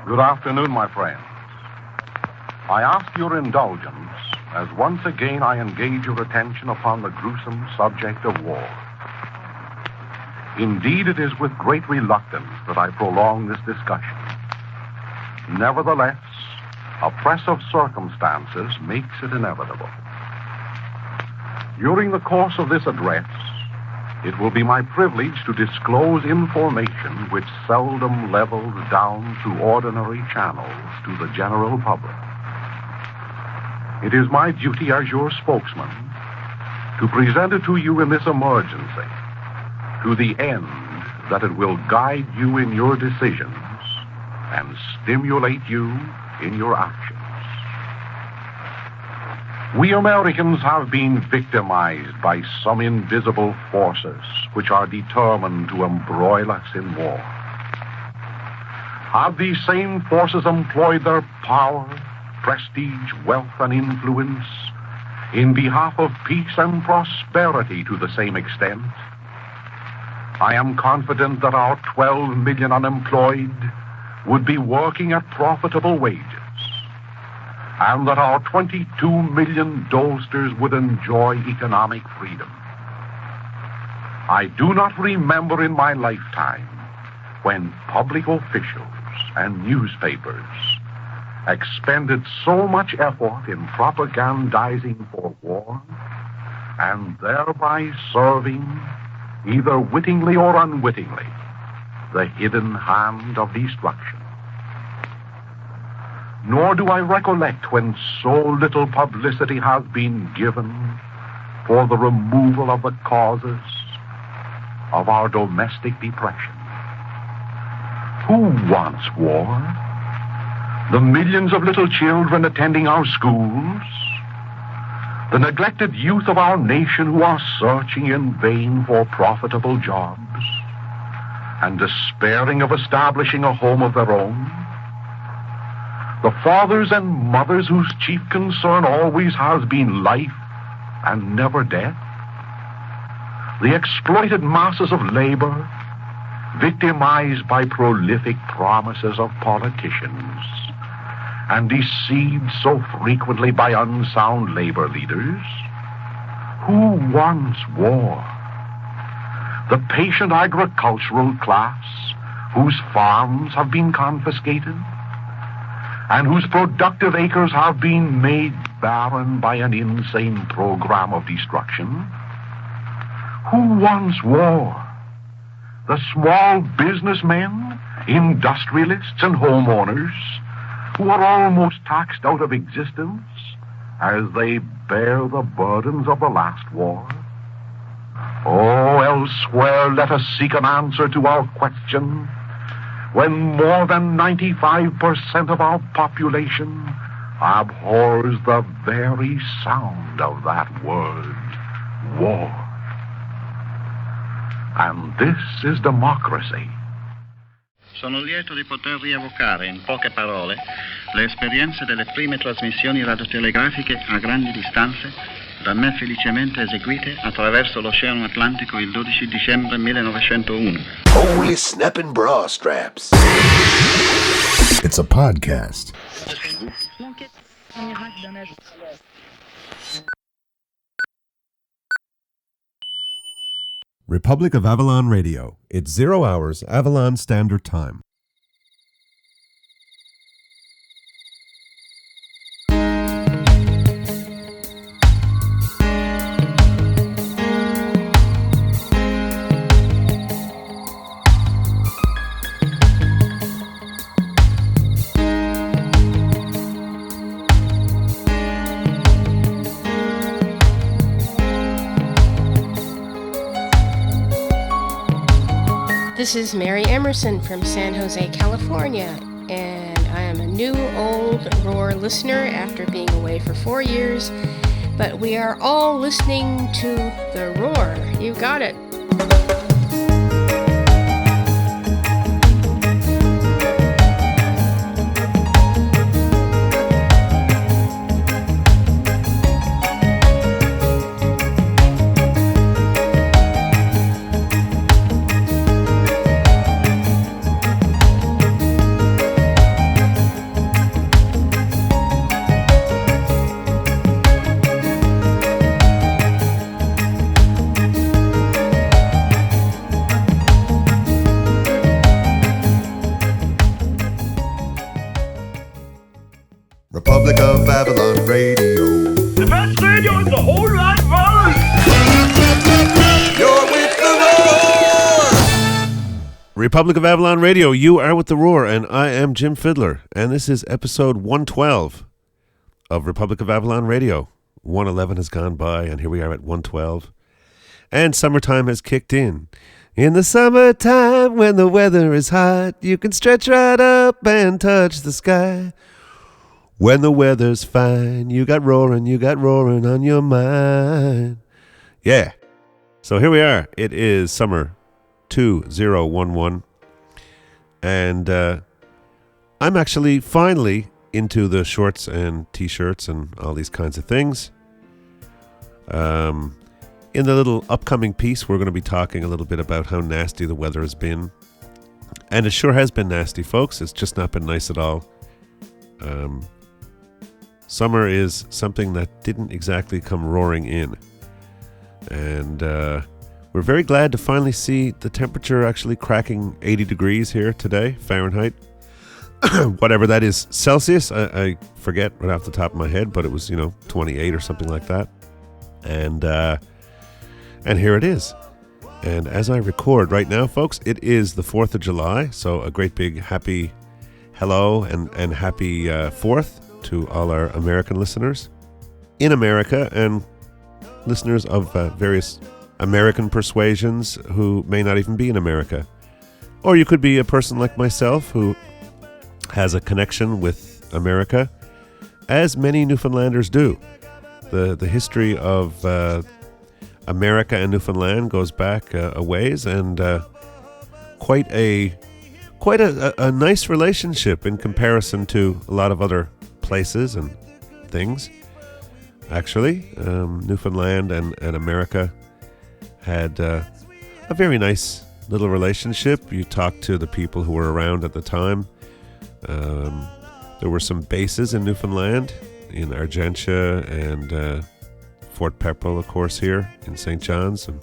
Good afternoon, my friends. I ask your indulgence as once again I engage your attention upon the gruesome subject of war. Indeed, it is with great reluctance that I prolong this discussion. Nevertheless, a press of circumstances makes it inevitable. During the course of this address, it will be my privilege to disclose information which seldom levels down through ordinary channels to the general public. It is my duty as your spokesman to present it to you in this emergency, to the end that it will guide you in your decisions and stimulate you in your actions. We Americans have been victimized by some invisible forces which are determined to embroil us in war. Have these same forces employed their power, prestige, wealth, and influence in behalf of peace and prosperity to the same extent? I am confident that our 12 million unemployed would be working at profitable wages, and that our 22 million dolesters would enjoy economic freedom. I do not remember in my lifetime when public officials and newspapers expended so much effort in propagandizing for war and thereby serving, either wittingly or unwittingly, the hidden hand of destruction. Nor do I recollect when so little publicity has been given for the removal of the causes of our domestic depression. Who wants war? The millions of little children attending our schools? The neglected youth of our nation who are searching in vain for profitable jobs and despairing of establishing a home of their own? The fathers and mothers whose chief concern always has been life and never death? The exploited masses of labor, victimized by prolific promises of politicians and deceived so frequently by unsound labor leaders? Who wants war? The patient agricultural class whose farms have been confiscated and whose productive acres have been made barren by an insane program of destruction? Who wants war? The small businessmen, industrialists, and homeowners who are almost taxed out of existence as they bear the burdens of the last war? Oh, elsewhere let us seek an answer to our question when more than 95% of our population abhors the very sound of that word, war. And this is democracy. Sono lieto di poter rievocare in poche parole le esperienze delle prime trasmissioni radiotelegrafiche a grandi distanze da me felicemente eseguite attraverso l'Oceano Atlantico il 12 dicembre 1901. Holy snapping bra straps. It's a podcast. Republic of Avalon Radio. It's 0 hours Avalon Standard Time. This is Mary Emmerson from San Jose, California, and I am a new old Roar listener after being away for 4 years, but we are all listening to the Roar. You got it. Republic of Avalon Radio. The best radio in the whole wide world. You're with the roar! Republic of Avalon Radio, you are with the roar, and I am Jim Fiddler, and this is episode 112 of Republic of Avalon Radio. 111 has gone by, and here we are at 112, and summertime has kicked in. In the summertime, when the weather is hot, you can stretch right up and touch the sky. When the weather's fine, you got roaring on your mind. Yeah. So here we are. It is summer 2011. And I'm actually finally into the shorts and t-shirts and all these kinds of things. In the little upcoming piece, we're going to be talking a little bit about how nasty the weather has been. And it sure has been nasty, folks. It's just not been nice at all. Summer is something that didn't exactly come roaring in. And we're very glad to finally see the temperature actually cracking 80 degrees here today, Fahrenheit. Whatever that is, Celsius, I forget right off the top of my head, but it was, 28 or something like that. And here it is. And as I record right now, folks, it is the 4th of July. So a great big happy hello and happy 4th to all our American listeners in America and listeners of various American persuasions who may not even be in America. Or you could be a person like myself who has a connection with America, as many Newfoundlanders do. The history of America and Newfoundland goes back a ways, and quite a nice relationship in comparison to a lot of other places and things. Actually, Newfoundland and America had a very nice little relationship. You talk to the people who were around at the time. There were some bases in Newfoundland, in Argentia and Fort Pepperell, of course, here in St. John's. And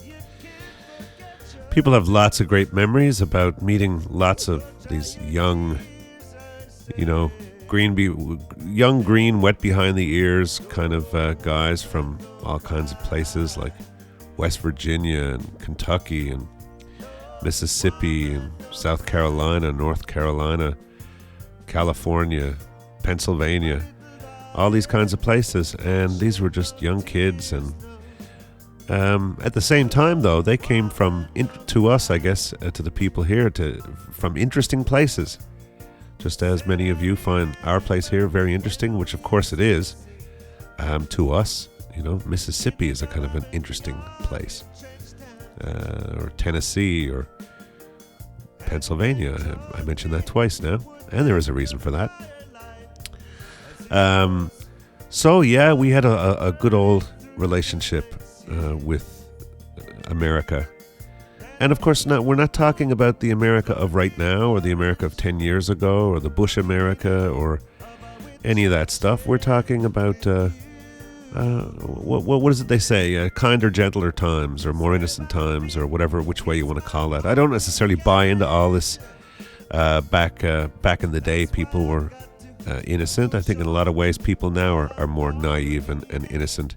people have lots of great memories about meeting lots of these young, green, wet behind the ears kind of guys from all kinds of places like West Virginia and Kentucky and Mississippi and South Carolina, North Carolina, California, Pennsylvania, all these kinds of places. And these were just young kids. And at the same time, though, they came to us, I guess, to the people here, from interesting places. Just as many of you find our place here very interesting, which of course it is, to us. Mississippi is a kind of an interesting place. Or Tennessee or Pennsylvania. I mentioned that twice now, and there is a reason for that. So yeah, we had a good old relationship with America. And of course, we're not talking about the America of right now or the America of 10 years ago or the Bush America or any of that stuff. We're talking about, what is it they say? Kinder, gentler times or more innocent times or which way you want to call that. I don't necessarily buy into all this. Back in the day, people were innocent. I think in a lot of ways, people now are more naive and innocent.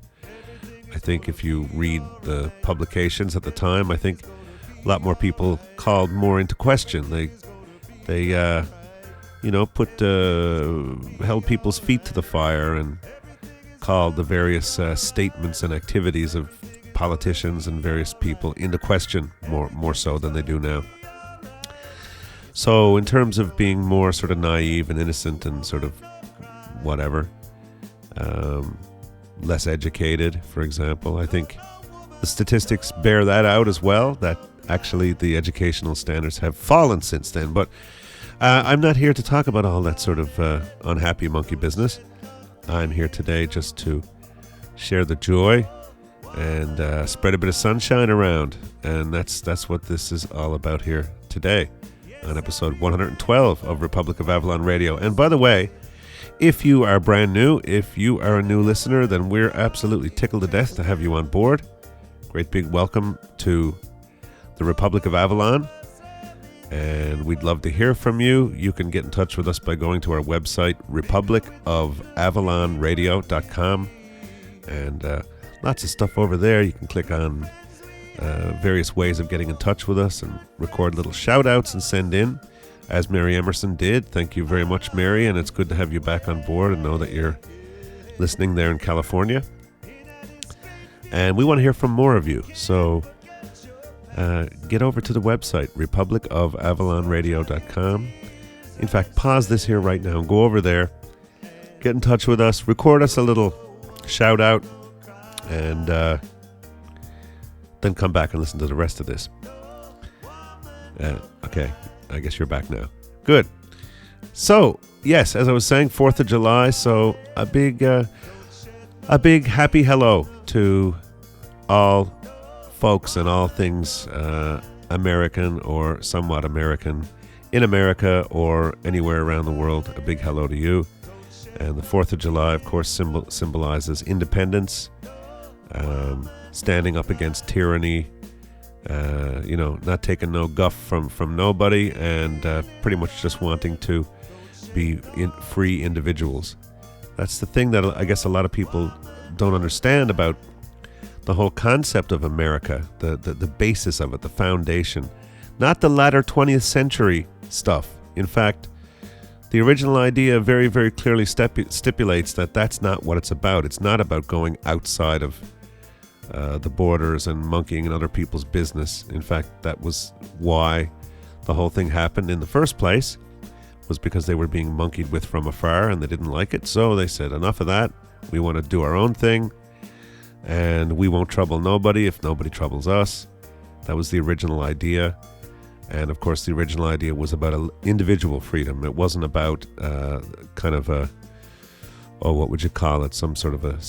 I think if you read the publications at the time, I think a lot more people called more into question. They held people's feet to the fire and called the various statements and activities of politicians and various people into question more so than they do now. So in terms of being more sort of naive and innocent and sort of whatever, less educated, for example, I think the statistics bear that out as well, that actually the educational standards have fallen since then. But I'm not here to talk about all that sort of unhappy monkey business. I'm here today just to share the joy and spread a bit of sunshine around. And that's what this is all about here today on episode 112 of Republic of Avalon Radio. And by the way, if you are brand new, if you are a new listener, then we're absolutely tickled to death to have you on board. Great big welcome to the Republic of Avalon. and we'd love to hear from you. You can get in touch with us by going to our website, republicofavalonradio.com, and lots of stuff over there. You can click on various ways of getting in touch with us and record little shout-outs and send in, as Mary Emmerson did. Thank you very much, Mary, and it's good to have you back on board and know that you're listening there in California. And we want to hear from more of you, so get over to the website, republicofavalonradio.com. In fact, pause this here right now and go over there, get in touch with us, record us a little shout-out, and then come back and listen to the rest of this. Okay, I guess you're back now. Good. So, yes, as I was saying, 4th of July, so a big happy hello to all folks and all things American or somewhat American in America or anywhere around the world. A big hello to you. And the 4th of July, of course, symbolizes independence, standing up against tyranny, not taking no guff from nobody, and pretty much just wanting to be free individuals. That's the thing that I guess a lot of people don't understand about the whole concept of America, the basis of it, the foundation, not the latter 20th century stuff. In fact, the original idea very, very clearly stipulates that that's not what it's about. It's not about going outside of the borders and monkeying in other people's business. In fact, that was why the whole thing happened in the first place, was because they were being monkeyed with from afar and they didn't like it. So they said, enough of that. We want to do our own thing, and we won't trouble nobody if nobody troubles us. That was the original idea. And of course, the original idea was about individual freedom. It wasn't about kind of a, what would you call it? Some sort of a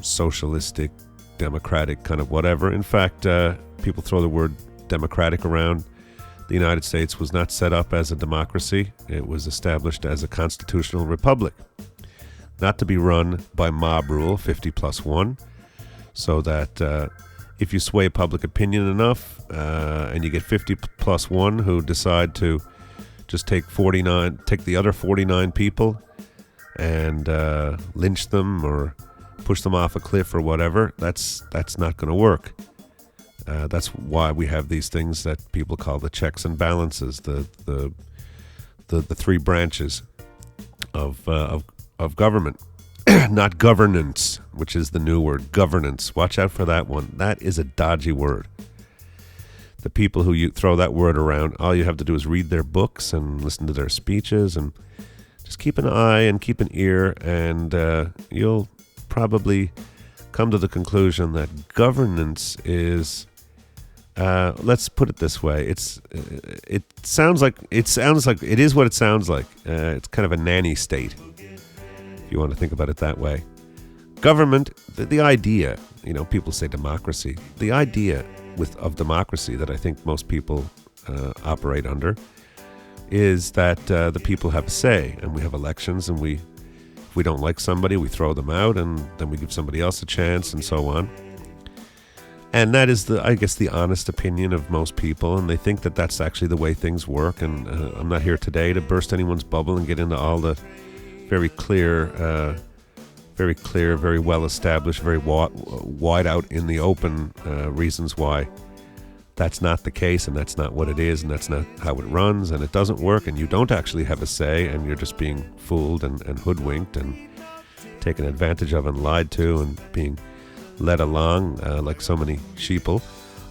socialistic, democratic kind of whatever. In fact, people throw the word democratic around. The United States was not set up as a democracy. It was established as a constitutional republic, not to be run by mob rule, 50+1, so that if you sway public opinion enough and you get 50+1 who decide to just take the other 49 people and lynch them or push them off a cliff or whatever, that's not going to work. That's why we have these things that people call the checks and balances, the three branches of government. Not governance, which is the new word, governance. Watch out for that one. That is a dodgy word. The people who you throw that word around, all you have to do is read their books and listen to their speeches and just keep an eye and keep an ear, and you'll probably come to the conclusion that governance is, let's put it this way, it sounds like it is what it sounds like. It's kind of a nanny state, if you want to think about it that way. Government, the idea, people say democracy. The idea of democracy that I think most people operate under is that the people have a say, and we have elections, and if we don't like somebody, we throw them out, and then we give somebody else a chance, and so on. And that is, I guess, the honest opinion of most people, and they think that that's actually the way things work. And I'm not here today to burst anyone's bubble and get into all the very clear, very well established, very wide out in the open reasons why that's not the case, and that's not what it is, and that's not how it runs, and it doesn't work, and you don't actually have a say, and you're just being fooled and hoodwinked and taken advantage of and lied to and being led along like so many sheeple.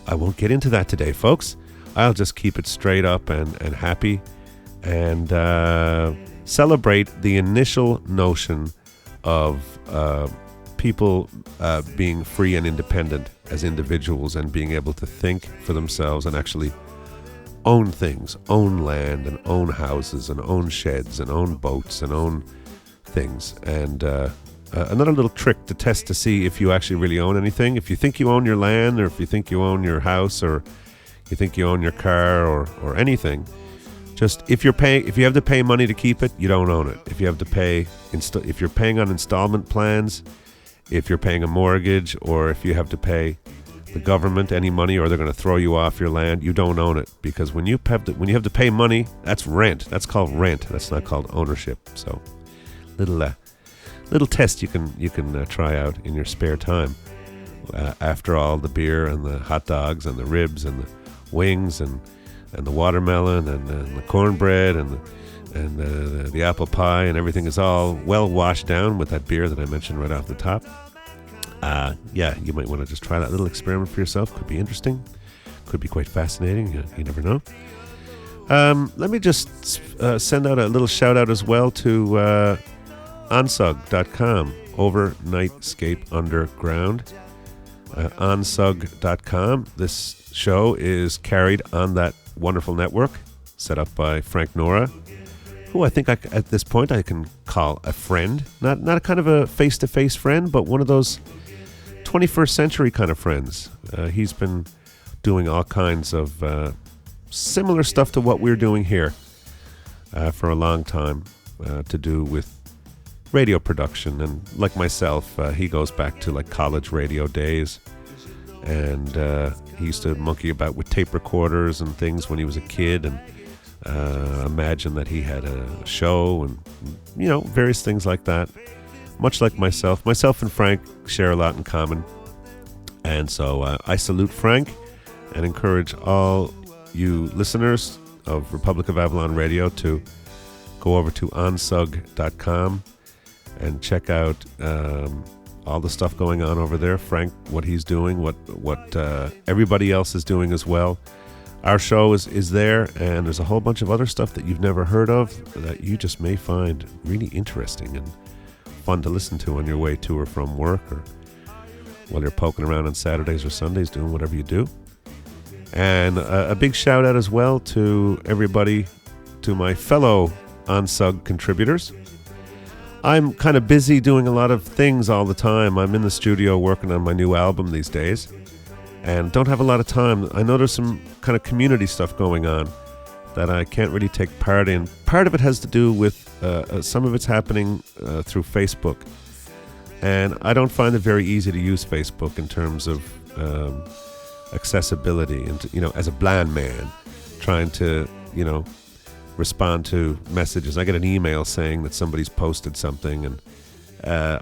I won't get into that today, folks. I'll just keep it straight up and happy and celebrate the initial notion of people being free and independent as individuals and being able to think for themselves and actually own things, own land and own houses and own sheds and own boats and own things. And another little trick to test to see if you actually really own anything. If you think you own your land, or if you think you own your house, or you think you own your car, or anything, just if you have to pay money to keep it, you don't own it. If you have to pay, if you're paying on installment plans, if you're paying a mortgage, or if you have to pay the government any money, or they're going to throw you off your land. You don't own it, because when you have to pay money, that's rent. That's called rent. That's not called ownership. So, little test you can try out in your spare time. After all the beer and the hot dogs and the ribs and the wings and the watermelon and the cornbread and the apple pie and everything is all well washed down with that beer that I mentioned right off the top. You might want to just try that little experiment for yourself. Could be interesting. Could be quite fascinating. You never know. Let me just send out a little shout out as well to ONSUG.com, Overnightscape Underground. ONSUG.com. This show is carried on that wonderful network set up by Frank Nora, who I think at this point I can call a friend. Not a kind of a face-to-face friend, but one of those 21st century kind of friends. He's been doing all kinds of similar stuff to what we're doing here for a long time, to do with radio production. And like myself, he goes back to like college radio days, and he used to monkey about with tape recorders and things when he was a kid, and imagine that he had a show and various things like that. Much like myself and Frank share a lot in common, and so I salute Frank and encourage all you listeners of Republic of Avalon Radio to go over to onsug.com and check out all the stuff going on over there. Frank, what he's doing, what everybody else is doing as well. Our show is there, and there's a whole bunch of other stuff that you've never heard of that you just may find really interesting and fun to listen to on your way to or from work, or while you're poking around on Saturdays or Sundays doing whatever you do. And a big shout out as well to everybody, to my fellow ONSUG contributors. I'm kind of busy doing a lot of things all the time. I'm in the studio working on my new album these days and don't have a lot of time. I know there's some kind of community stuff going on that I can't really take part in. Part of it has to do with some of it's happening through Facebook. And I don't find it very easy to use Facebook in terms of accessibility. And, as a blind man trying to, respond to messages. I get an email saying that somebody's posted something, and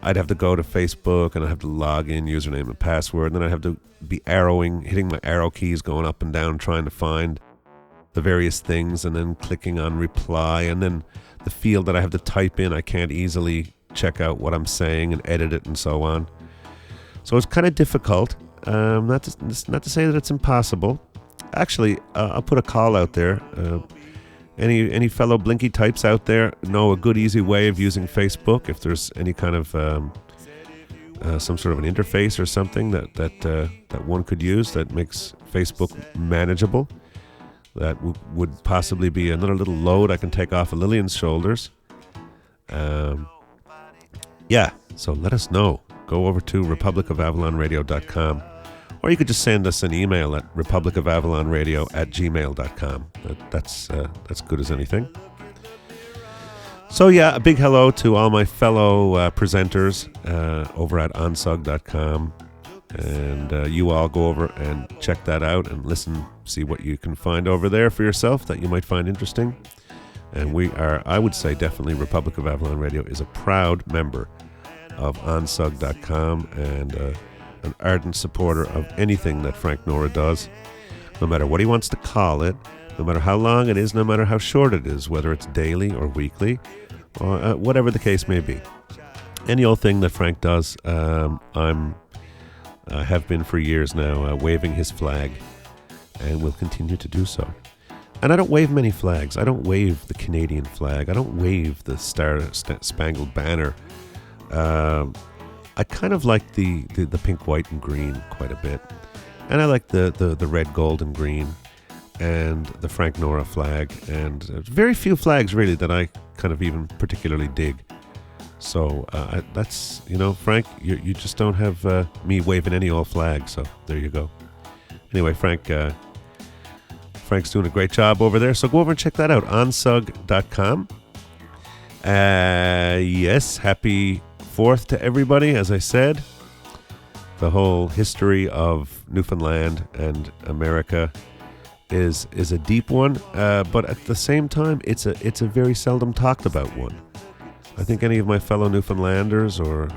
I'd have to go to Facebook and I'd have to log in, username and password, and then I'd have to be hitting my arrow keys, going up and down, trying to find the various things, and then clicking on reply, and then the field that I have to type in, I can't easily check out what I'm saying and edit it and so on. So it's kind of difficult. Not to say that it's impossible. Actually, I'll put a call out there. Any fellow Blinky types out there know a good, easy way of using Facebook. If there's any kind of some sort of an interface or something that one could use that makes Facebook manageable, that would possibly be another little load I can take off of Lillian's shoulders. So let us know. Go over to republicofavalonradio.com, or you could just send us an email at republicofavalonradio@gmail.com. That's good as anything. So a big hello to all my fellow presenters over at onsug.com, and you all go over and check that out and listen, see what you can find over there for yourself that you might find interesting. And we are, I would say, definitely Republic of Avalon Radio is a proud member of onsug.com and an ardent supporter of anything that Frank Nora does, no matter what he wants to call it, no matter how long it is, no matter how short it is, whether it's daily or weekly, or whatever the case may be. Any old thing that Frank does, I have been for years now, waving his flag, and will continue to do so. And I don't wave many flags. I don't wave the Canadian flag. I don't wave the Star-Spangled Banner. I kind of like the pink, white, and green quite a bit. And I like the red, gold, and green, and the Frank Nora flag, and very few flags really that I kind of even particularly dig. So that's, Frank, you just don't have me waving any old flag, so there you go. Anyway, Frank's doing a great job over there, so go over and check that out, onsug.com. Yes, happy 4th to everybody, as I said. the whole history of Newfoundland and America is a deep one, but at the same time, it's a very seldom talked about one. I think any of my fellow Newfoundlanders or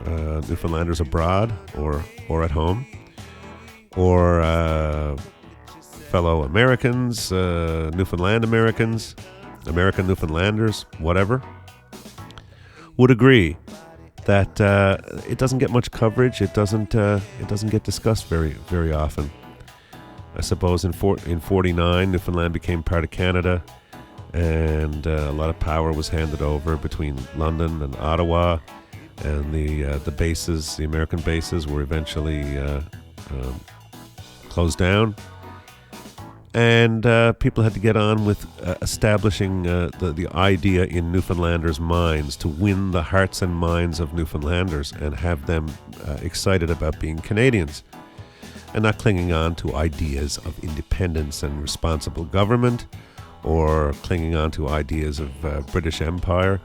Newfoundlanders abroad or at home, or fellow Americans, Newfoundland Americans, American Newfoundlanders, whatever, would agree that it doesn't get much coverage. It doesn't get discussed very often. I suppose in 49, Newfoundland became part of Canada, and a lot of power was handed over between London and Ottawa, and the bases, the American bases, were eventually closed down, and people had to get on with establishing the idea in Newfoundlanders' minds to win the hearts and minds of Newfoundlanders and have them excited about being Canadians, and not clinging on to ideas of independence and responsible government, or clinging on to ideas of British Empire.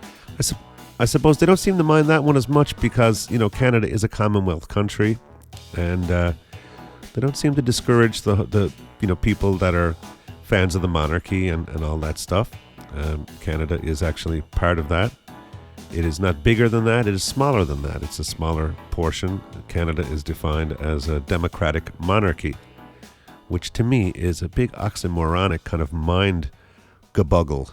I suppose they don't seem to mind that one as much because, Canada is a Commonwealth country, and they don't seem to discourage the people that are fans of the monarchy and all that stuff. Canada is actually part of that. It is not bigger than that, it is smaller than that. It's a smaller portion. Canada is defined as a democratic monarchy, which to me is a big oxymoronic kind of mind gabuggle.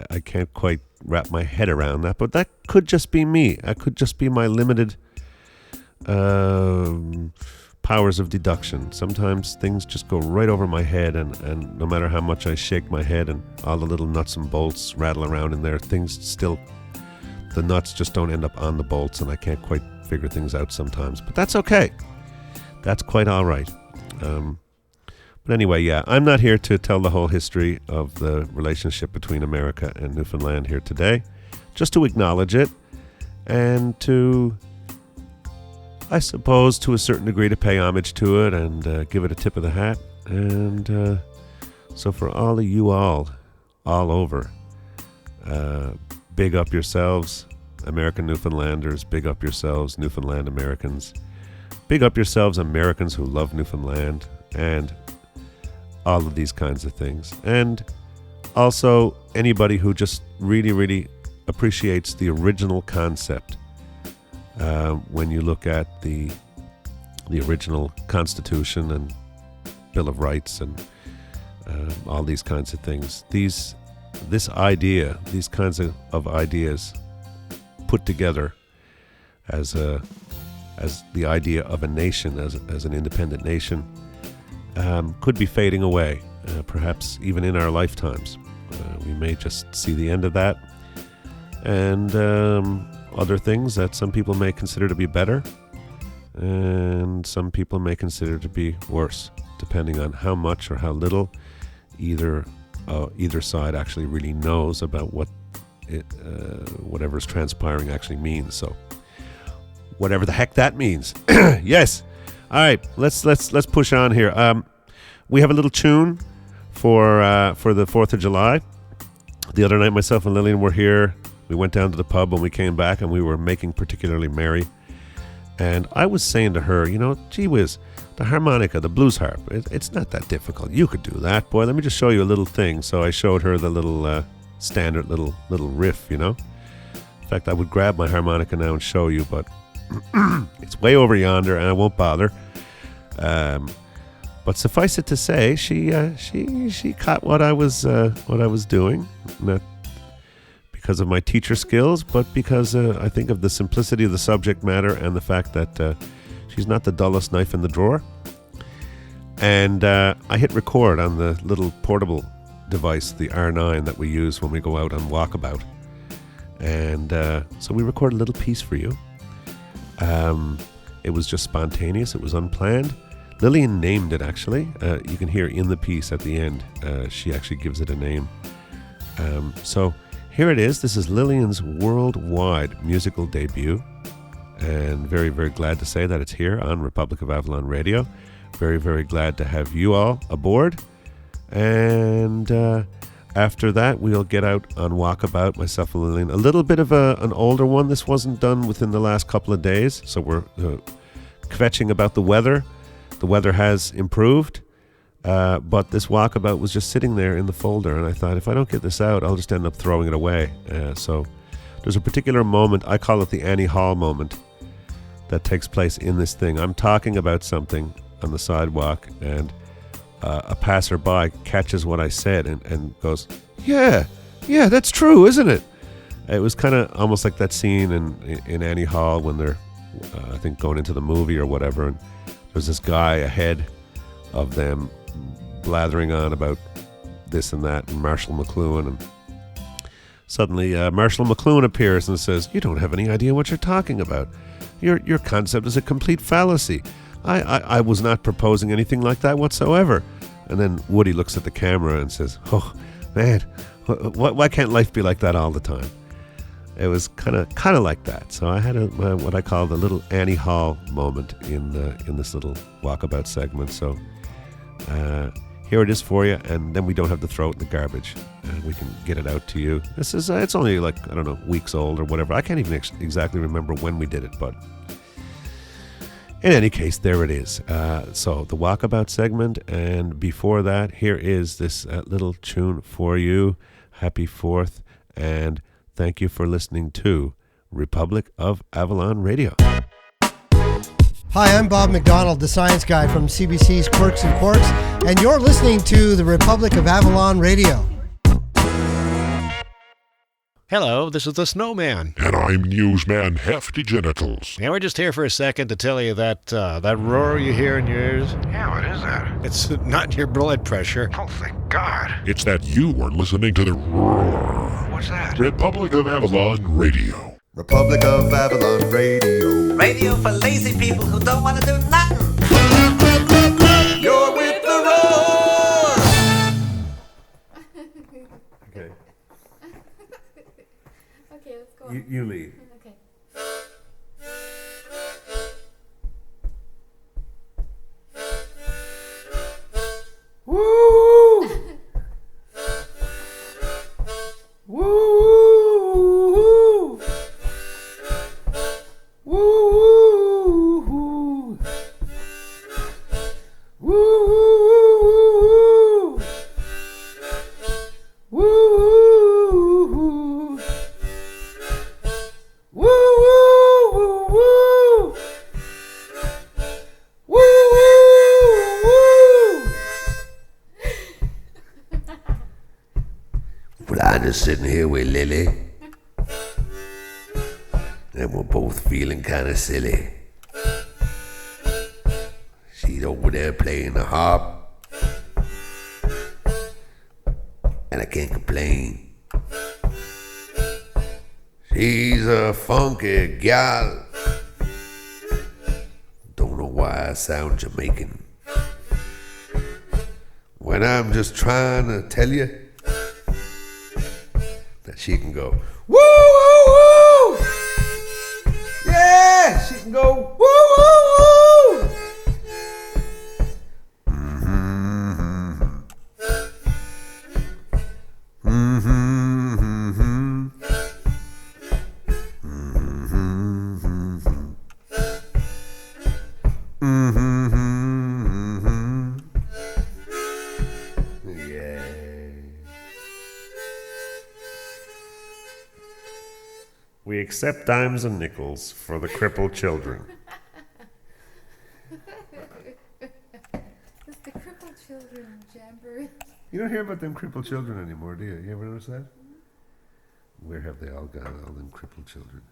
I can't quite wrap my head around that, but that could just be me. That could just be my limited powers of deduction. Sometimes things just go right over my head, and no matter how much I shake my head and all the little nuts and bolts rattle around in there, the nuts just don't end up on the bolts, and I can't quite figure things out sometimes. But that's okay. That's quite all right. But anyway, yeah, I'm not here to tell the whole history of the relationship between America and Newfoundland here today, just to acknowledge it and to, I suppose, to a certain degree, to pay homage to it and give it a tip of the hat. And so for all of you all over, big up yourselves, American Newfoundlanders. Big up yourselves, Newfoundland Americans. Big up yourselves, Americans who love Newfoundland, and all of these kinds of things. And also anybody who just really, really appreciates the original concept. When you look at the original Constitution and Bill of Rights and all these kinds of things, these kinds of ideas put together as the idea of a nation, as an independent nation, could be fading away, perhaps even in our lifetimes. We may just see the end of that, and other things that some people may consider to be better, and some people may consider to be worse, depending on how much or how little either side actually really knows about what whatever's transpiring actually means. So, whatever the heck that means. Yes. All right. Let's push on here. We have a little tune for the 4th of July. The other night, myself and Lillian were here. We went down to the pub when we came back, and we were making particularly merry. And I was saying to her, gee whiz, the harmonica, the blues harp, it's not that difficult. You could do that, boy. Let me just show you a little thing. So I showed her the little standard little riff, In fact, I would grab my harmonica now and show you, but it's way over yonder, and I won't bother. But suffice it to say, she caught what I was doing, not because of my teacher skills, but because I think of the simplicity of the subject matter and the fact that she's not the dullest knife in the drawer. And I hit record on the little portable device, the R9 that we use when we go out on walkabout. And so we recorded a little piece for you. It was just spontaneous. It was unplanned. Lillian named it, actually. You can hear in the piece at the end, she actually gives it a name. So here it is. This is Lillian's worldwide musical debut. And very, very glad to say that it's here on Republic of Avalon Radio. Very, very glad to have you all aboard. And after that, we'll get out on walkabout, myself and Lillian. A little bit of an older one. This wasn't done within the last couple of days, so we're kvetching about the weather. The weather has improved, but this walkabout was just sitting there in the folder, and I thought, if I don't get this out, I'll just end up throwing it away. So there's a particular moment, I call it the Annie Hall moment, that takes place in this thing. I'm talking about something on the sidewalk, and a passerby catches what I said and goes, yeah, that's true, isn't it? It was kind of almost like that scene in Annie Hall when they're, I think, going into the movie or whatever, and there's this guy ahead of them blathering on about this and that, and Marshall McLuhan, and suddenly Marshall McLuhan appears and says, you don't have any idea what you're talking about. Your concept is a complete fallacy. I was not proposing anything like that whatsoever. And then Woody looks at the camera and says, oh, man, why can't life be like that all the time? It was kind of like that. So I had what I call the little Annie Hall moment in this little walkabout segment. So here it is for you, and then we don't have to throw it in the garbage. We can get it out to you. This is it's only like, I don't know, weeks old or whatever. I can't even exactly remember when we did it, but in any case, there it is. So the walkabout segment, and before that, here is this little tune for you. Happy 4th, and thank you for listening to Republic of Avalon Radio. Hi, I'm Bob McDonald, the science guy from CBC's Quirks and Quarks, and you're listening to the Republic of Avalon Radio. Hello, this is the Snowman. And I'm Newsman Hefty Genitals. And we're just here for a second to tell you that that roar you hear in your ears. Yeah, what is that? It's not your blood pressure. Oh, thank God. It's that you are listening to the roar. What's that? Republic of Avalon Radio. Republic of Avalon Radio. Radio for lazy people who don't want to do nothing. You're with the roar! Okay. Okay, let's go on. You lead. Okay. Woo! Woo! Woo! Woo! Woo! Well, I'm just sitting here with Lily, and we're both feeling kind of silly. She's over there playing the harp, and I can't complain. She's a funky gal. Don't know why I sound Jamaican when I'm just trying to tell you that she can go woo woo woo. Yeah, she can go woo woo woo. We accept dimes and nickels for the crippled children. It's the crippled children jamboree. You don't hear about them crippled children anymore, do you? You ever notice that? Where have they all gone, all them crippled children?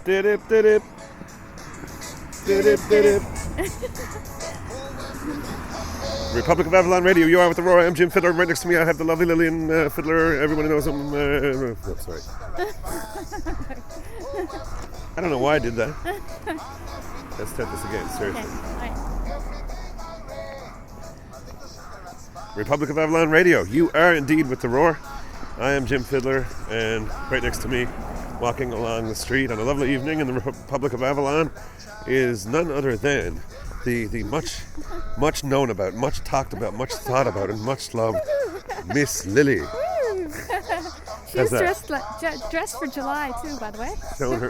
Did-dip, did-dip. Did-dip, did-dip. Republic of Avalon Radio, you are with the roar. I'm Jim Fiddler. Right next to me I have the lovely Lillian Fiddler. Everyone knows him. Oh, sorry. I don't know why I did that. Let's start this again, seriously. Okay. Republic of Avalon Radio, you are indeed with the roar. I am Jim Fiddler, and right next to me walking along the street on a lovely evening in the Republic of Avalon is none other than the much known about, much talked about, much thought about, and much loved Miss Lily. She's dressed for July too, by the way.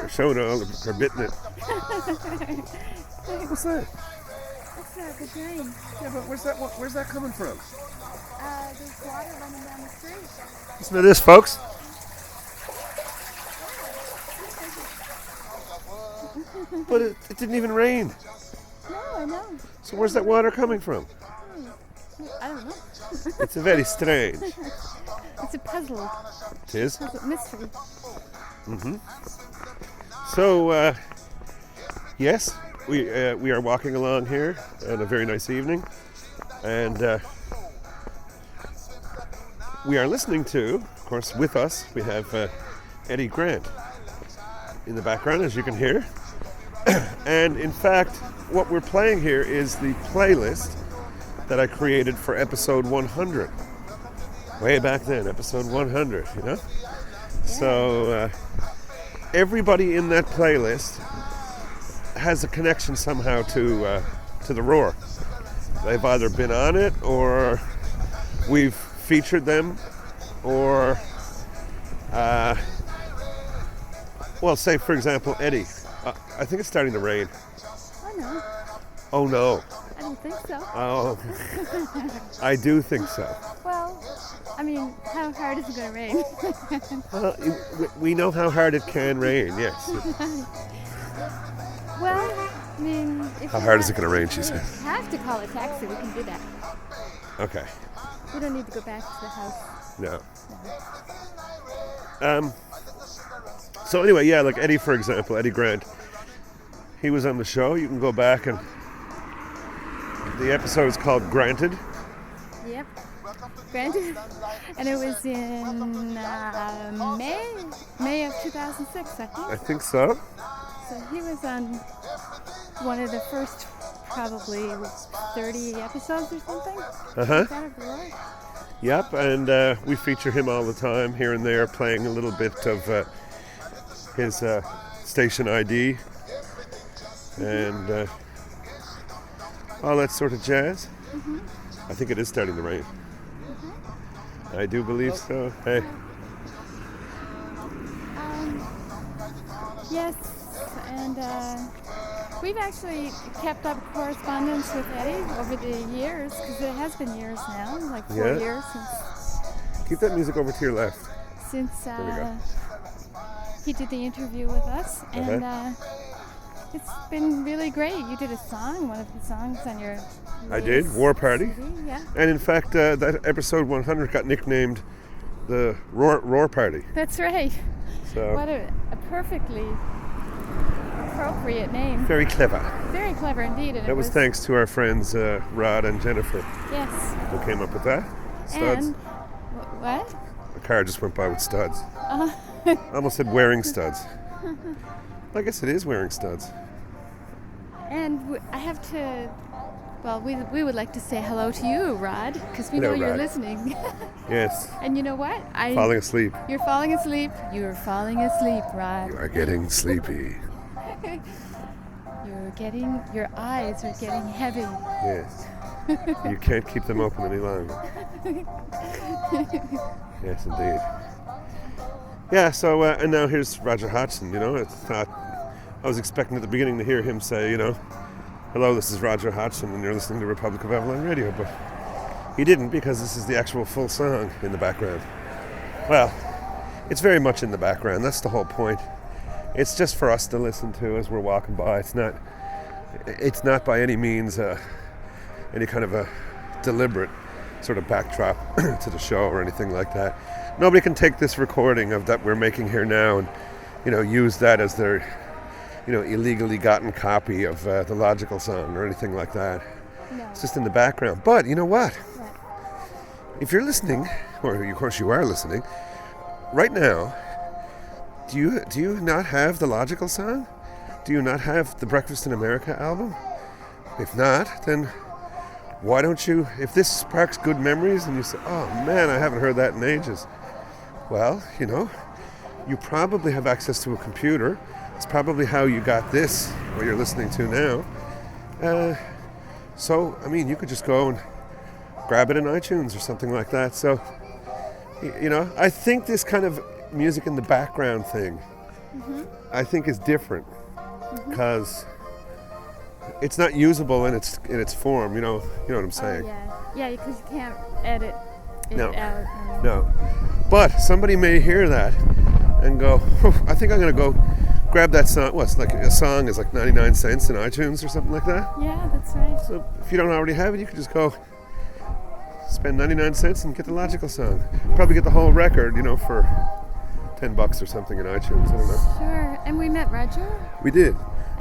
Showing all her bit in it. What's that? That's the drain. Yeah, but where's that coming from? There's water running down the street. Listen to this, folks. But it didn't even rain. No, I know. So where's that water coming from? I don't know. It's a very strange. It's a puzzle. It is? Puzzle mystery. Mm-hmm. So, yes, we are walking along here on a very nice evening. And we are listening to, of course, with us, we have Eddie Grant in the background, as you can hear. And in fact, what we're playing here is the playlist that I created for episode 100. Way back then, episode 100, you know? Yeah. So everybody in that playlist has a connection somehow to the Roar. They've either been on it, or we've featured them, or well, say for example, Eddie. I think it's starting to rain. Oh no. Oh no. I don't think so. Oh, I do think so. Well, I mean, how hard is it going to rain? Well, we know how hard it can rain, yes. Well, I mean... How hard is it going to rain, she said? If we have to call a taxi, we can do that. Okay. We don't need to go back to the house. No. So anyway, yeah, like Eddie, for example, Eddie Grant. He was on the show. You can go back and... The episode is called Granted. Yep. Granted. And it was in May of 2006, I think. I think so. So he was on one of the first probably 30 episodes or something. Uh-huh. Yep, and we feature him all the time, here and there, playing a little bit of his station ID and all that sort of jazz. Mm-hmm. I think it is starting to rain. Mm-hmm. I do believe so. Hey. Yes, and we've actually kept up correspondence with Eddie over the years, because it has been years now, like 4 years since. Keep that music over to your left. Since he did the interview with us, and it's been really great. You did a song, one of the songs on your I did, War Party. CD, yeah. And in fact, that episode 100 got nicknamed the Roar Party. That's right. So what a perfectly appropriate name. Very clever. Very clever indeed. And that was thanks to our friends Rod and Jennifer. Yes. Who came up with that. Studs. And what? A car just went by with studs. I almost said wearing studs. I guess it is wearing studs. And I have to, well, we would like to say hello to you, Rod, because we know you're listening. Yes. And you know what? Falling asleep. You're falling asleep. You're falling asleep, Rod. You are getting sleepy. Your eyes are getting heavy. Yes. You can't keep them open any longer. Yes, indeed. Yeah, so, and now here's Roger Hodgson, you know. I was expecting at the beginning to hear him say, you know, hello, this is Roger Hodgson, and you're listening to Republic of Avalon Radio, but he didn't, because this is the actual full song in the background. Well, it's very much in the background. That's the whole point. It's just for us to listen to as we're walking by. It's not by any means any kind of a deliberate sort of backdrop to the show or anything like that. Nobody can take this recording of that we're making here now and, you know, use that as their, you know, illegally gotten copy of the Logical song or anything like that. No. It's just in the background. But you know what? If you're listening, or of course you are listening, right now, do you not have the Logical song? Do you not have the Breakfast in America album? If not, then why don't you, if this sparks good memories and you say, oh man, I haven't heard that in ages. Well, you know, you probably have access to a computer. It's probably how you got this, what you're listening to now. So, I mean, you could just go and grab it in iTunes or something like that. So, you know, I think this kind of music in the background thing, I think is different because it's not usable in its form. You know what I'm saying? Yeah, because you can't edit it out. No. But somebody may hear that and go, I think I'm going to go grab that song. What's like a song is like 99 cents in iTunes or something like that? Yeah, that's right. So if you don't already have it, you can just go spend 99 cents and get the Logical song. Probably get the whole record, you know, for $10 or something in iTunes. I don't know. Sure. And we met Roger. We did.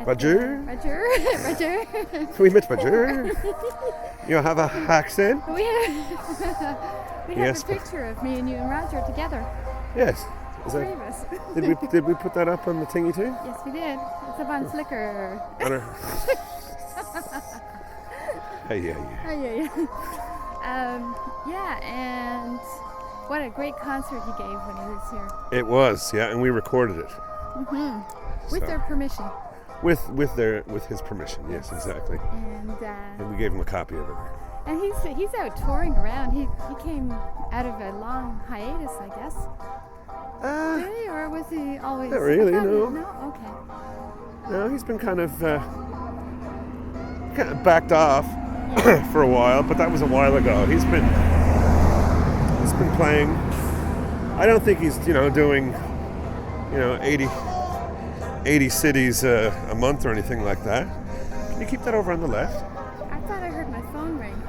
Roger. We met Roger. You have a accent? We have a picture of me and you and Roger together. Yes. Three of us. Did we put that up on the thingy too? Yes, we did. It's up on Flickr. Yeah, and what a great concert he gave when he was here. It was, yeah, and we recorded it. With their permission. With his permission, yes, exactly. And we gave him a copy of it. And he's out touring around. He came out of a long hiatus, I guess. Really? Or was he always... Not really, no. No? Okay. No, he's been kind of backed off for a while, but that was a while ago. He's been playing. I don't think he's, doing, 80 cities a month or anything like that. Can you keep that over on the left? I thought I heard my phone ring.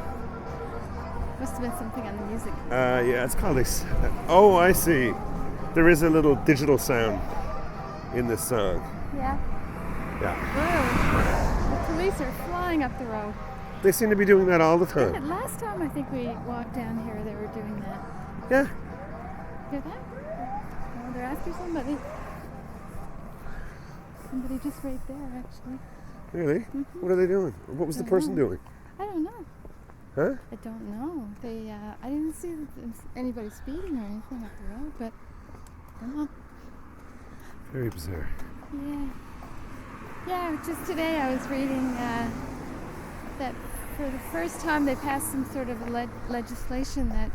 Must have been something on the music. Yeah, it's called this. Oh, I see. There is a little digital sound in this song. Yeah. Yeah. Whoa. The police are flying up the road. They seem to be doing that all the time. Yeah, last time I think we walked down here, they were doing that. Yeah. Hear that? Oh, they're after somebody. Somebody just right there, actually. Really? What are they doing? What was the person doing? I don't know. Huh? I don't know. I didn't see anybody speeding or anything up the road, but I don't know. Very bizarre. Yeah, just today I was reading that for the first time they passed some sort of legislation that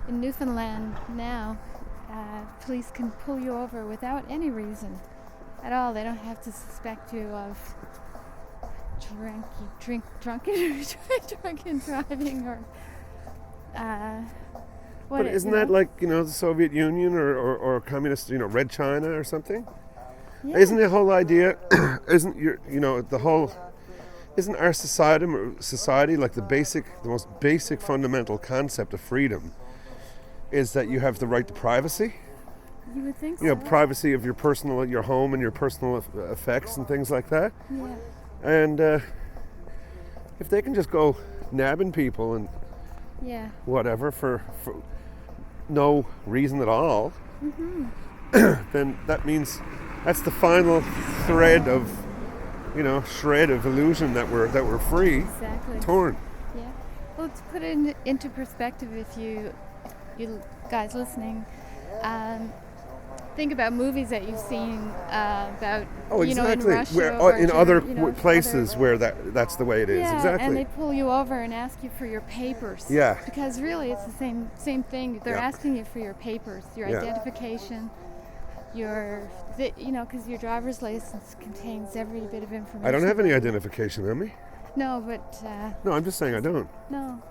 in Newfoundland now police can pull you over without any reason at all. They don't have to suspect you of drunken driving or But isn't that like, the Soviet Union or communist, Red China or something? Yeah. Isn't the whole idea, isn't our society like the most basic fundamental concept of freedom is that you have the right to privacy? You would think so. Privacy of your home and your personal effects and things like that. Yeah. And if they can just go nabbing people and whatever for no reason at all, then that means that's the final thread of, shred of illusion that we're free. Exactly. Torn. Yeah. Well, to put it into perspective, if you guys listening, think about movies that you've seen about, exactly. in Russia where, or in other places where that's the way it is. Yeah, exactly. And they pull you over and ask you for your papers. Yeah. Because really, it's the same thing. They're asking you for your papers, your identification, because your driver's license contains every bit of information. I don't have any identification on me. No, but... no, I'm just saying I don't. No.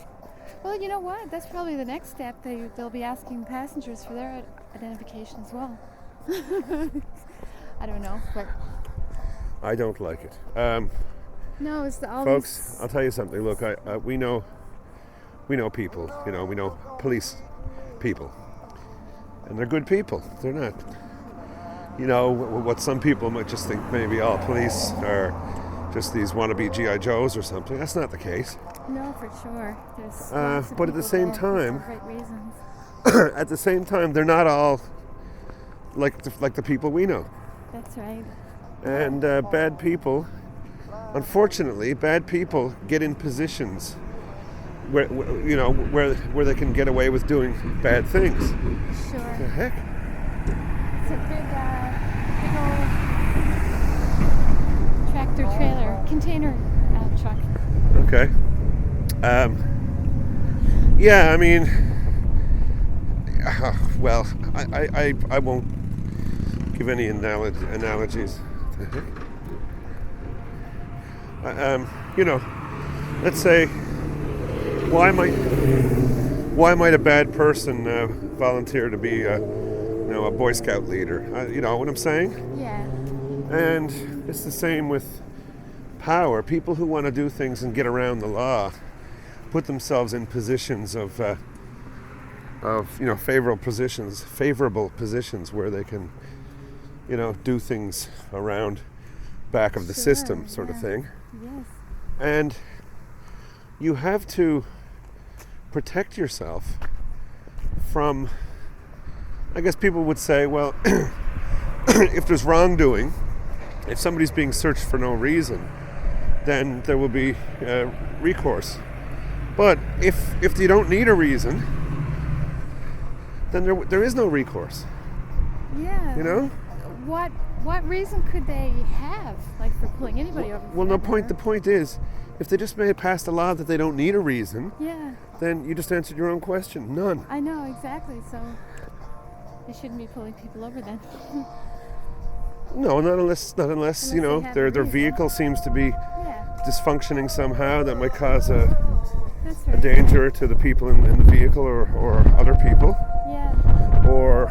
Well, you know what? That's probably the next step. They'll be asking passengers for their identification as well. I don't know, but... I don't like it. No, it's all folks, I'll tell you something. Look, we know people. We know police people. And they're good people. They're not... what some people might just think maybe all police are just these wannabe G.I. Joes or something. That's not the case. No, for sure. There's but at the same time, for right reasons. At the same time, they're not all like the people we know. That's right. And bad people, unfortunately, get in positions where they can get away with doing bad things. Sure. The heck? It's a big old tractor trailer, container truck. Okay. Yeah, I mean, well, I won't give any analogies. You know, let's say, why might a bad person volunteer to be a Boy Scout leader? You know what I'm saying? Yeah. And it's the same with power. People who want to do things and get around the law put themselves in positions of favorable positions where they can, do things around back of the system, sort of thing. Yes. And you have to protect yourself from, I guess people would say, well, if there's wrongdoing, if somebody's being searched for no reason, then there will be recourse. But if you don't need a reason, then there is no recourse. Yeah. You know? What reason could they have, like, for pulling anybody over? Well, the point is, if they just made past a law that they don't need a reason, then you just answered your own question. None. I know, exactly. So they shouldn't be pulling people over then. No, not unless their vehicle seems to be dysfunctioning somehow that might cause a danger to the people in the vehicle or other people. Yeah. Or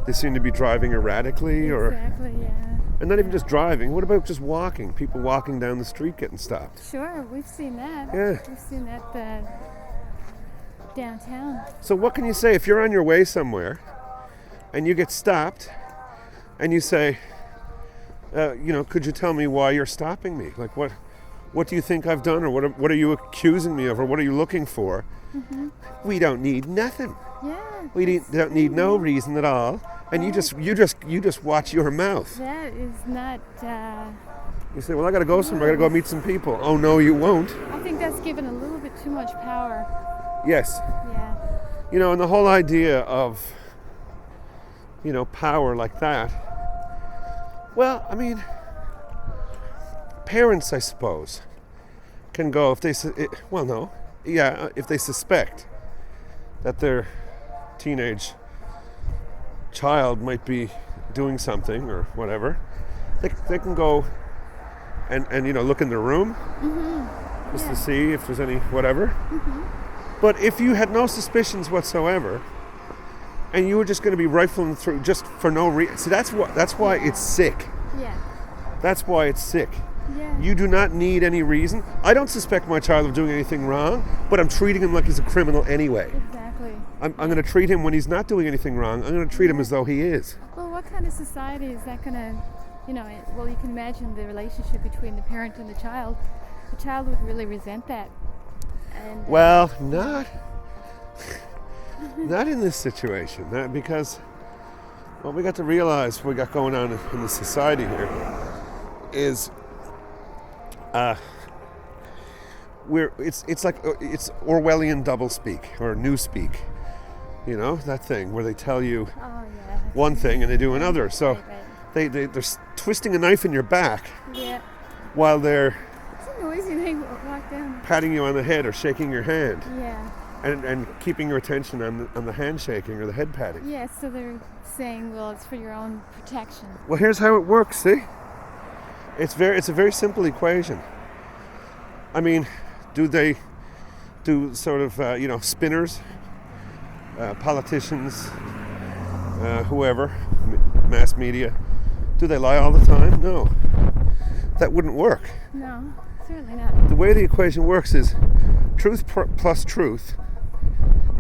they seem to be driving erratically, Exactly, and not even just driving. What about just walking? People walking down the street getting stopped. Sure, we've seen that. Yeah. We've seen that downtown. So what can you say if you're on your way somewhere and you get stopped and you say, could you tell me why you're stopping me? Like, what do you think I've done, or what are you accusing me of, or what are you looking for? Mm-hmm. We don't need nothing. Yeah. We don't need no reason at all, and you just watch your mouth. That is not. You say, well, I got to go somewhere. I got to go meet some people. Oh no, you won't. I think that's given a little bit too much power. Yes. Yeah. And the whole idea of power like that. Well, I mean, parents, I suppose, can go if they if they suspect that their teenage child might be doing something or whatever, they can go and look in their room just to see if there's any whatever. Mm-hmm. But if you had no suspicions whatsoever, and you were just going to be rifling through just for no reason, see, that's why it's sick. Yeah. That's why it's sick. Yeah. You do not need any reason. I don't suspect my child of doing anything wrong, but I'm treating him like he's a criminal anyway. Exactly. I'm going to treat him when he's not doing anything wrong. I'm going to treat him as though he is. Well, what kind of society is that going to, well, you can imagine the relationship between the parent and the child. The child would really resent that. And, well, not in this situation, because what we got to realize we got going on in the society here is it's Orwellian doublespeak or newspeak, that thing where they tell you one thing and they do another. So they're twisting a knife in your back while they're noisy they walk down. Patting you on the head or shaking your hand. Yeah. And keeping your attention on the handshaking or the head patting. Yeah, so they're saying, well, it's for your own protection. Well, here's how it works, see? It's a very simple equation. I mean, do sort of, spinners, politicians, whoever, mass media, do they lie all the time? No. That wouldn't work. No, certainly not. The way the equation works is truth plus truth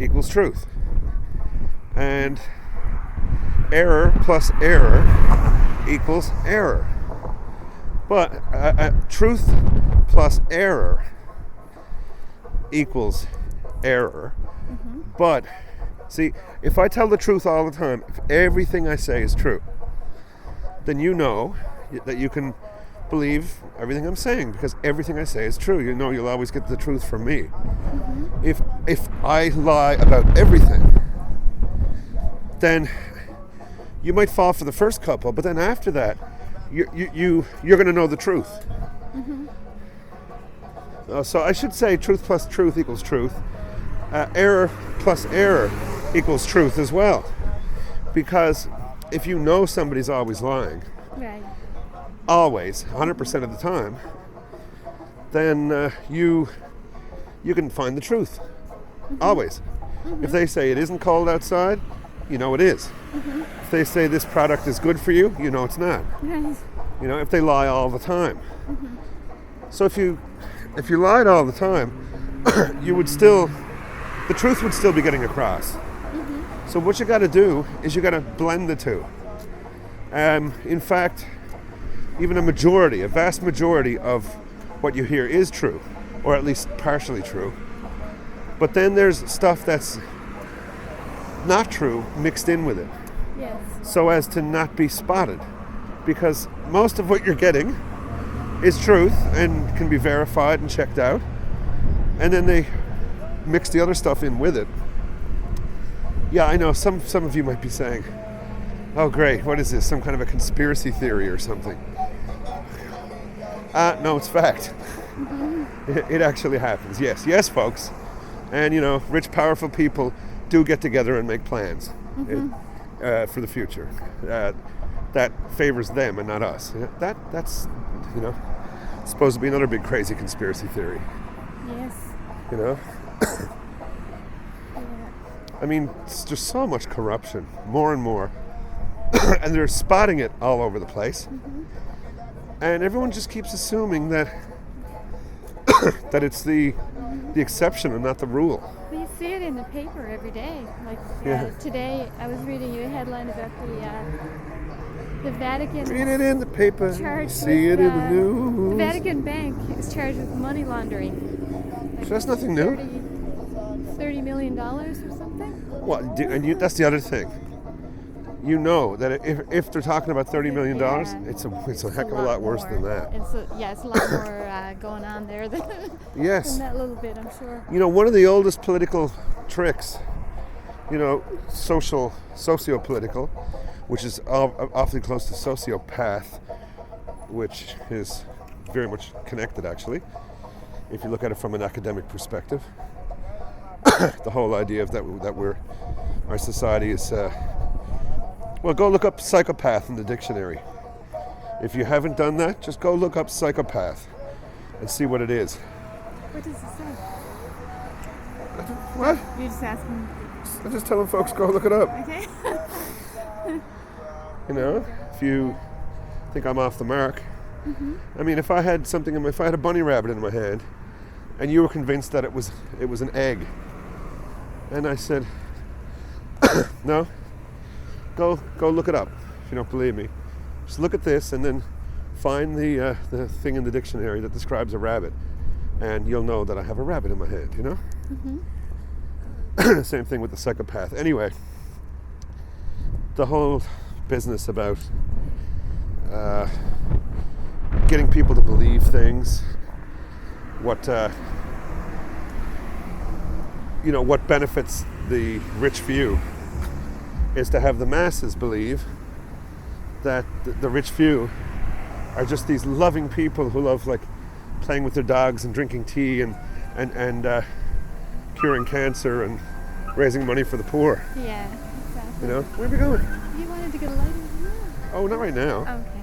equals truth. And error plus error equals error. But truth plus error equals error. Mm-hmm. But, see, if I tell the truth all the time, if everything I say is true, then you know that you can believe everything I'm saying, because everything I say is true. You know you'll always get the truth from me. Mm-hmm. If I lie about everything, then you might fall for the first couple, but then after that, you're going to know the truth. Mm-hmm. So I should say truth plus truth equals truth. Error plus error equals truth as well. Because if you know somebody's always lying, right, always, 100% of the time, then you can find the truth. Mm-hmm. Always. Mm-hmm. If they say it isn't cold outside, you know it is. Mm-hmm. If they say this product is good for you, you know it's not. right. You know, if they lie all the time. Mm-hmm. So if you lied all the time, the truth would still be getting across. Mm-hmm. So what you got to do is you got to blend the two. In fact, even a vast majority of what you hear is true, or at least partially true. But then there's stuff that's not true mixed in with it. Yes. So as to not be spotted. Because most of what you're getting is truth and can be verified and checked out. And then they mix the other stuff in with it. Yeah, I know some of you might be saying, oh great, what is this? Some kind of a conspiracy theory or something. No, it's fact. Mm-hmm. It actually happens. Yes, folks. And you know, rich, powerful people do get together and make plans mm-hmm. For the future. That favors them and not us. That's you know, supposed to be another big crazy conspiracy theory. Yes. You know? Yeah. I mean, there's so much corruption, more and more. And they're spotting it all over the place. Mm-hmm. And everyone just keeps assuming that that it's the exception and not the rule. We see it in the paper every day. Like today, I was reading a headline about the Vatican. Read it in the paper. See it in the news. The Vatican Bank is charged with money laundering. Like so that's nothing new. $30 million or something. Well, that's the other thing. You know that if they're talking about $30 million, it's a heck of a lot worse than that. It's a lot more going on there than, yes. than that little bit, I'm sure. You know, one of the oldest political tricks, you know, socio-political, which is awfully close to sociopath, which is very much connected, actually, if you look at it from an academic perspective. The whole idea of that our society is... well, go look up psychopath in the dictionary. If you haven't done that, just go look up psychopath and see what it is. What does it say? What? You're just asking. I'm just telling folks go look it up. Okay. You know, if you think I'm off the mark. Mm-hmm. I mean, if I had a bunny rabbit in my hand, and you were convinced that it was an egg, and I said, no. Go look it up if you don't believe me. Just look at this and then find the thing in the dictionary that describes a rabbit, and you'll know that I have a rabbit in my hand, you know? Mm-hmm. Same thing with the psychopath. Anyway, the whole business about getting people to believe things, what benefits the rich few is to have the masses believe that the rich few are just these loving people who love like playing with their dogs and drinking tea and curing cancer and raising money for the poor. Yeah, exactly. You know, where are we going? You wanted to get a lighter? Oh, not right now. Oh, okay.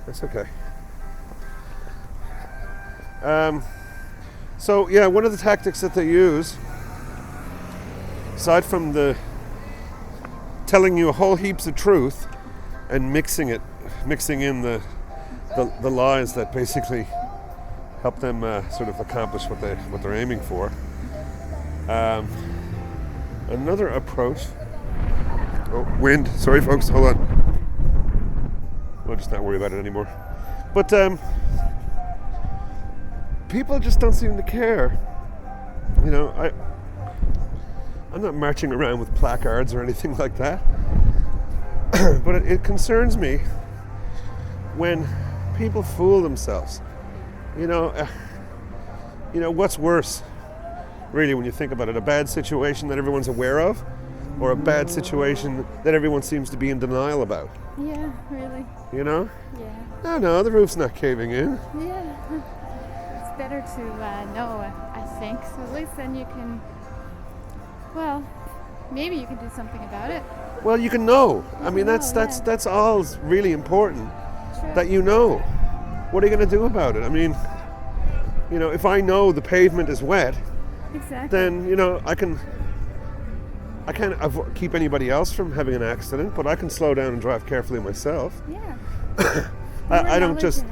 That's okay. So yeah, one of the tactics that they use, aside from the telling you a whole heaps of truth and mixing in the lies that basically help them sort of accomplish what they're aiming for. Another approach. Oh, wind. Sorry, folks. Hold on. We'll just not worry about it anymore. But people just don't seem to care. You know, I'm not marching around with placards or anything like that. But it concerns me when people fool themselves. You know, what's worse, really, when you think about it? A bad situation that everyone's aware of, or a bad situation that everyone seems to be in denial about. Yeah, really. You know? Yeah. No, the roof's not caving in. Yeah. It's better to know, I think. So at least then you can, well, maybe you can do something about it. Well, you can know. I mean, that's all really important. True. That you know. What are you going to do about it? I mean, you know, if I know the pavement is wet, exactly, then, you know, I can't keep anybody else from having an accident, but I can slow down and drive carefully myself. Yeah. I don't just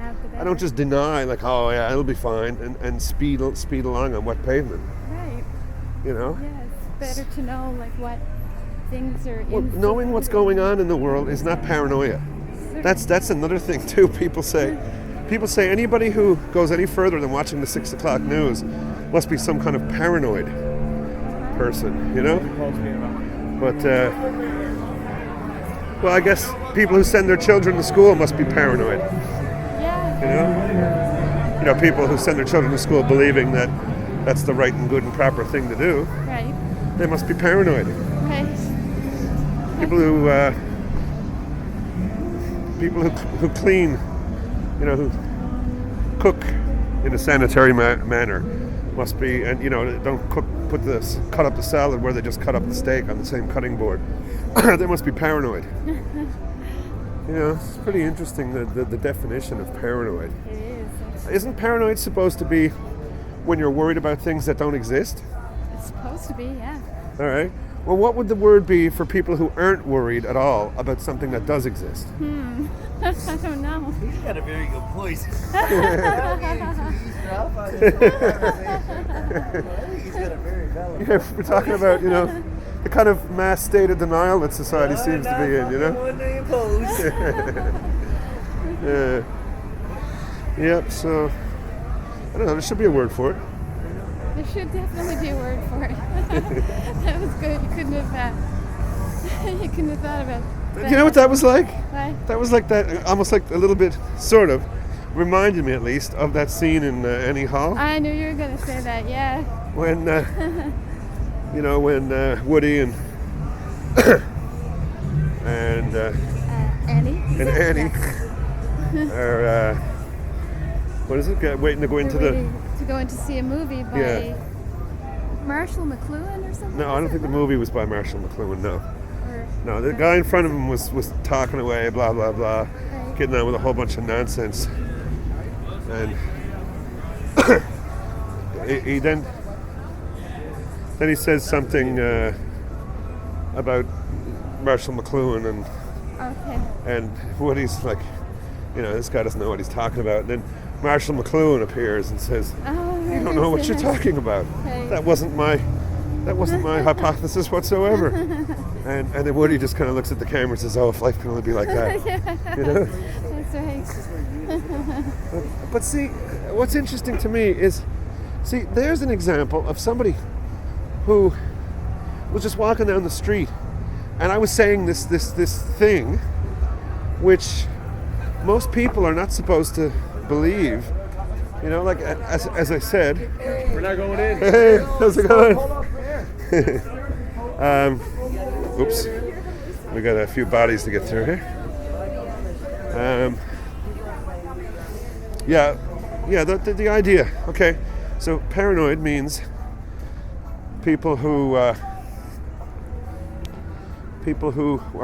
deny, like, oh yeah, it'll be fine, and speed along on wet pavement. Right. You know. Yeah, it's better to know like what things are. Well, knowing what's going on in the world is not paranoia. That's another thing too. People say anybody who goes any further than watching the 6 o'clock news must be some kind of paranoid person, you know? But, well, I guess people who send their children to school must be paranoid. Yeah. You know, people who send their children to school believing that that's the right and good and proper thing to do. Right. They must be paranoid. Right. People who clean, you know, who cook in a sanitary manner must be, and you know, don't cut up the salad where they just cut up the steak on the same cutting board. They must be paranoid. You know, it's pretty interesting the definition of paranoid. It is. Isn't paranoid supposed to be when you're worried about things that don't exist? It's supposed to be, yeah. All right. Well, what would the word be for people who aren't worried at all about something that does exist? I don't know. He's got a very good voice. He's got a very valid. Yeah, we're talking about, you know, the kind of mass state of denial that society seems to be in, you know? Yep, so, I don't know, there should be a word for it. There should definitely be a word for it. That was good. You couldn't have thought about that. You know what that was like? What? That was like that, almost like a little bit, sort of, reminded me at least of that scene in Annie Hall. I knew you were going to say that, yeah. When, you know, when Woody and Annie are, what is it, waiting to go into to go in to see a movie by Marshall McLuhan or something? No, I don't think the movie was by Marshall McLuhan, no. No, the guy in front of him was talking away, blah, blah, blah, right, getting on with a whole bunch of nonsense. And he then he says something about Marshall McLuhan, and Woody's like, you know, this guy doesn't know what he's talking about. And then Marshall McLuhan appears and says, "You don't know what you're talking about. Right. That wasn't my hypothesis whatsoever." And then Woody just kind of looks at the camera and says, "Oh, if life can only be like that." Yeah. You know? That's right. But see, what's interesting to me is, there's an example of somebody who was just walking down the street, and I was saying this thing, which most people are not supposed to believe. You know, like as I said, we're not going in. Hey, how's it going? Oops, we got a few bodies to get through here. The idea. Okay, so paranoid means people who are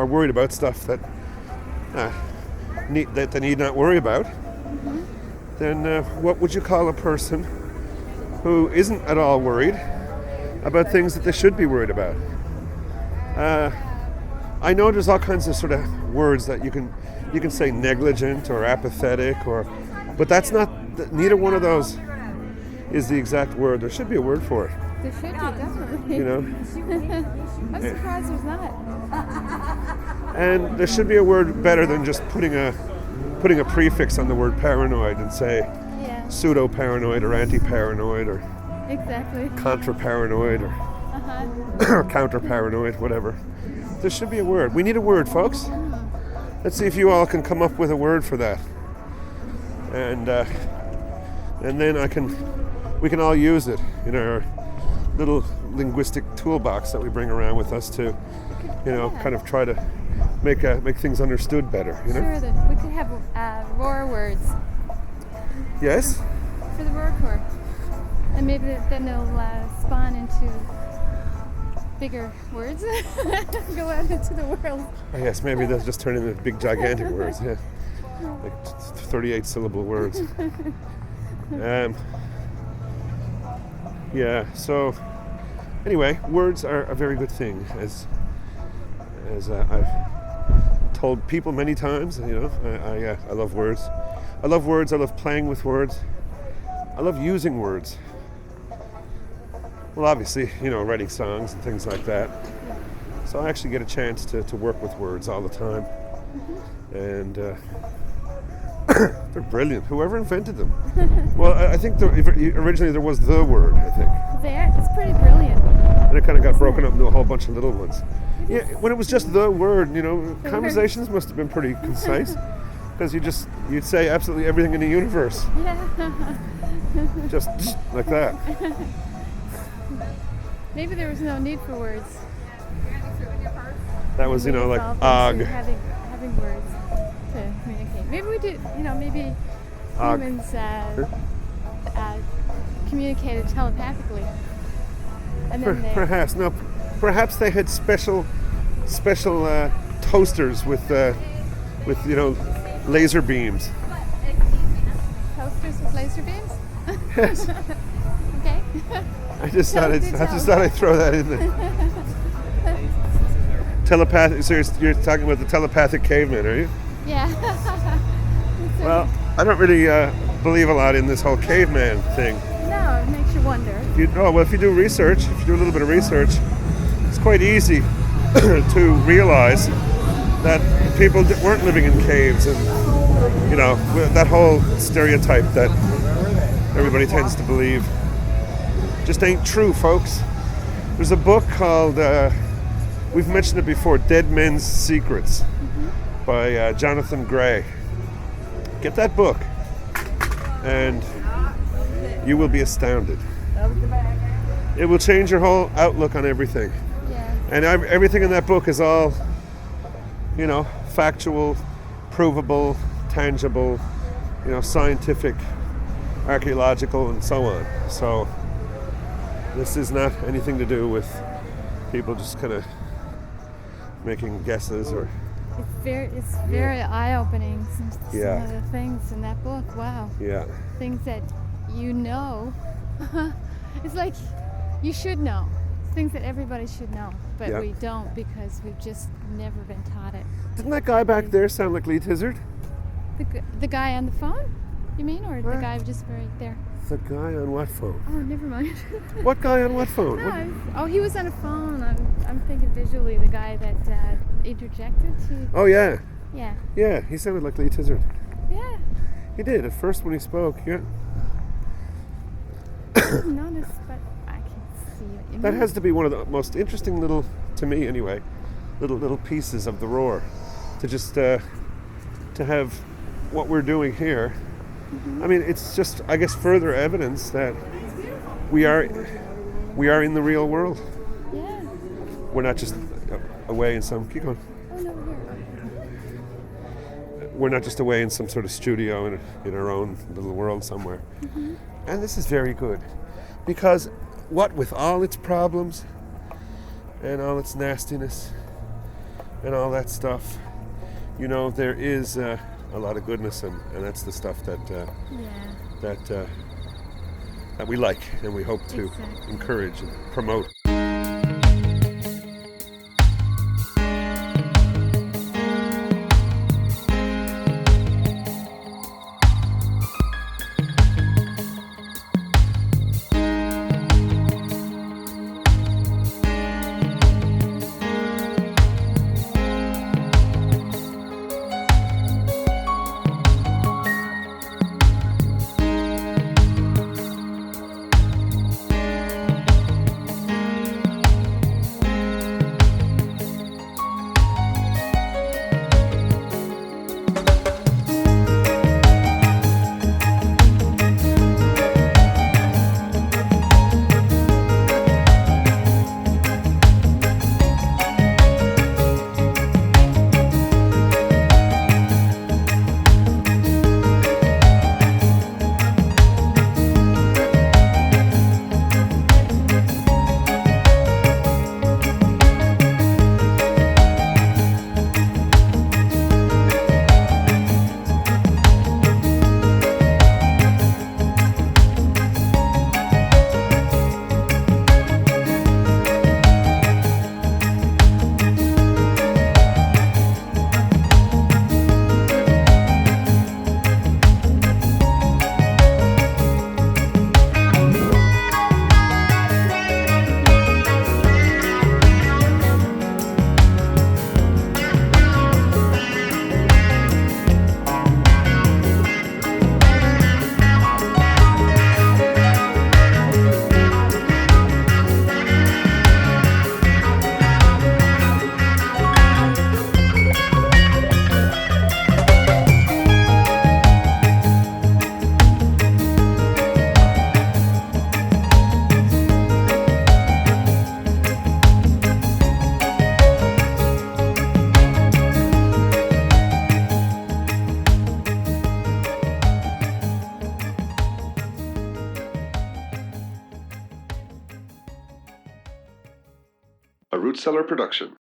worried about stuff that they need not worry about. Mm-hmm. Then what would you call a person who isn't at all worried about things that they should be worried about? I know there's all kinds of sort of words that you can say negligent or apathetic, but that's not, neither one of those is the exact word. There should be a word for it. There should be, definitely. You know? I'm surprised there's not. And there should be a word better than just putting a prefix on the word paranoid and say pseudo-paranoid or anti-paranoid or exactly contra-paranoid or counter-paranoid, whatever. There should be a word. We need a word, folks. Let's see if you all can come up with a word for that. And then we can all use it in our little linguistic toolbox that we bring around with us to kind of try to make things understood better. Sure, we could have roar words. Yes. For the roar corps, and maybe then they'll spawn into bigger words, go out into the world. Oh, yes, maybe they'll just turn into big, gigantic words. Yeah, like 38-syllable words. Yeah. So, anyway, words are a very good thing, as I've told people many times. I love words. I love words. I love playing with words. I love using words. Well, obviously, writing songs and things like that. So I actually get a chance to work with words all the time. And they're brilliant. Whoever invented them. Well, I think originally there was the word, I think. It's pretty brilliant. And it kind of got broken up into a whole bunch of little ones. Yeah, when it was just the word, conversations must have been pretty concise. Because you'd say absolutely everything in the universe. Yeah. Just like that. Maybe there was no need for words. That was, like og. Having words to communicate. Maybe we did, maybe humans communicated telepathically. And then perhaps they had special toasters with laser beams. Toasters with laser beams? Yes. Okay. I just thought I'd throw that in there. Telepathic. So you're talking about the telepathic caveman, are you? Yeah. Well, I don't really believe a lot in this whole caveman thing. No, it makes you wonder. If you do a little bit of research, it's quite easy to realize that people weren't living in caves, and that whole stereotype that everybody tends to believe just ain't true, folks. There's a book called, we've mentioned it before, Dead Men's Secrets by Jonathan Gray. Get that book and you will be astounded. It will change your whole outlook on everything. Yeah. And everything in that book is all, factual, provable, tangible, scientific, archaeological, and so on. So this is not anything to do with people just kind of making guesses or. It's very eye-opening. Some of Yeah. the things in that book. Wow. Yeah. Things that it's like you should know. It's things that everybody should know, but Yeah. we don't because we've just never been taught it. Didn't that guy back there sound like Lee Tizard? The guy on the phone? You mean, or the guy just right there? The guy on what phone? Oh, never mind. What guy on what phone? No, he was on a phone. I'm thinking visually the guy that interjected to. Oh yeah. Yeah. Yeah, he sounded like Lee Tizard. Yeah. He did at first when he spoke. Yeah. I didn't notice, but I can see what you mean. That has to be one of the most interesting little, to me anyway, little pieces of the roar, to just to have what we're doing here. I mean, it's just, I guess, further evidence that we are in the real world. Yeah. We're not just away in some. Keep going. Oh no, we're here. We're not just away in some sort of studio in our own little world somewhere. Mm-hmm. And this is very good, because what with all its problems and all its nastiness and all that stuff, there is a lot of goodness, and that's the stuff that we like and we hope to encourage and promote. a Root Cellar production.